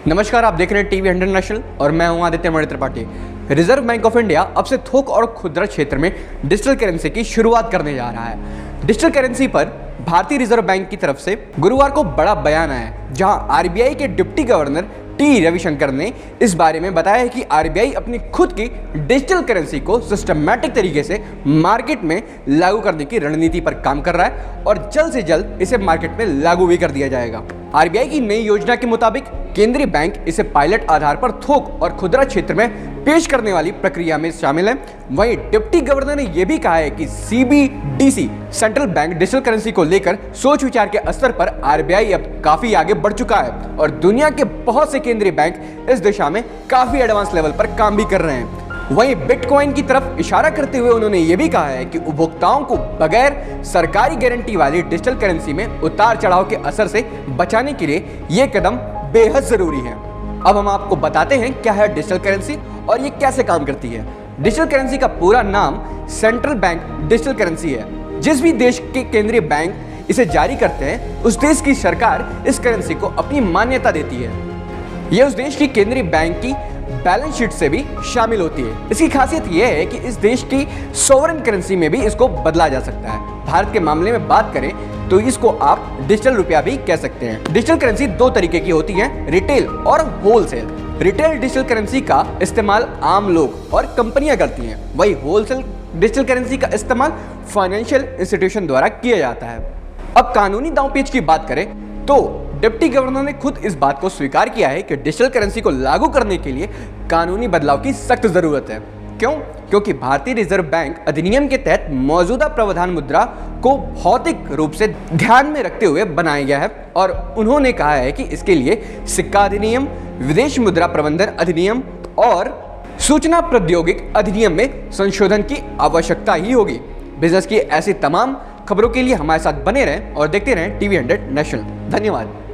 नमस्कार, आप देख रहे हैं टीवी 100 नेशनल और मैं हूं Aditya Mani Tripathi. Reserve Bank of India अब से थोक और खुदरा क्षेत्र में डिजिटल करेंसी की शुरुआत करने जा रहा है। डिजिटल करेंसी पर भारतीय रिजर्व बैंक की तरफ से गुरुवार को बड़ा बयान आया, जहां आरबीआई के डिप्टी गवर्नर टी रविशंकर ने इस बारे में बताया है कि आरबीआई अपनी खुद की डिजिटल करेंसी को सिस्टमैटिक तरीके से मार्केट में लागू करने की रणनीति पर काम कर रहा है और जल्द से जल्द इसे मार्केट में लागू भी कर दिया जाएगा। आरबीआई की नई योजना के मुताबिक केंद्रीय बैंक इसे पायलट आधार पर थोक और खुदरा क्षेत्र में पेश करने वाली प्रक्रिया में शामिल है। वहीं डिप्टी गवर्नर ने यह भी कहा है कि CBDC central bank digital currency को लेकर सोच विचार के स्तर पर आरबीआई अब काफी आगे बढ़ चुका है और दुनिया के बहुत से केंद्रीय बैंक इस दिशा में काफी एडवांस लेवल पर काम भी कर रहे हैं। वहीं बिटकॉइन की तरफ इशारा करते हुए उन्होंने ये भी कहा है कि उपभोक्ताओं को बगैर सरकारी गारंटी वाली डिजिटल करेंसी में उतार चढ़ाव के असर से बचाने के लिए ये कदम बेहद जरूरी है। अब हम आपको बताते हैं क्या है डिजिटल करेंसी और ये कैसे काम करती है। डिजिटल करेंसी का पूरा नाम सेंट्रल बैंक डिजिटल करेंसी है। जिस भी देश के केंद्रीय बैंक इसे जारी करते हैं, उस देश की सरकार इस करेंसी को अपनी मान्यता देती है। यह उस देश की केंद्रीय बैंक की बैलेंस शीट से भी शामिल होती है। इसकी खासियत यह है कि इस देश की सोवरेन करेंसी में भी इसको बदला जा सकता है। भारत के मामले में बात करें तो इसको आप डिजिटल रुपया भी कह सकते हैं। डिजिटल करेंसी दो तरीके की होती है, रिटेल और होलसेल। रिटेल डिजिटल करेंसी का इस्तेमाल आम लोग और कंपनियां करती हैं, वही होलसेल डिजिटल करेंसी का इस्तेमाल फाइनेंशियल इंस्टीट्यूशन द्वारा किया जाता है। अब कानूनी दांवपेच की बात करें तो डिप्टी गवर्नर ने खुद इस बात को स्वीकार किया है कि डिजिटल करेंसी को लागू करने के लिए कानूनी बदलाव की सख्त जरूरत है। क्यों? क्योंकि भारतीय रिजर्व बैंक अधिनियम के तहत मौजूदा प्रावधान मुद्रा को भौतिक रूप से ध्यान में रखते हुए बनाया गया है और उन्होंने कहा है कि इसके लिए सिक्का अधिनियम, विदेश मुद्रा प्रबंधन अधिनियम और सूचना प्रौद्योगिकी अधिनियम में संशोधन की आवश्यकता ही होगी। बिजनेस की ऐसी तमाम खबरों के लिए हमारे साथ बने रहें और देखते रहें टीवी 100 नेशनल। धन्यवाद।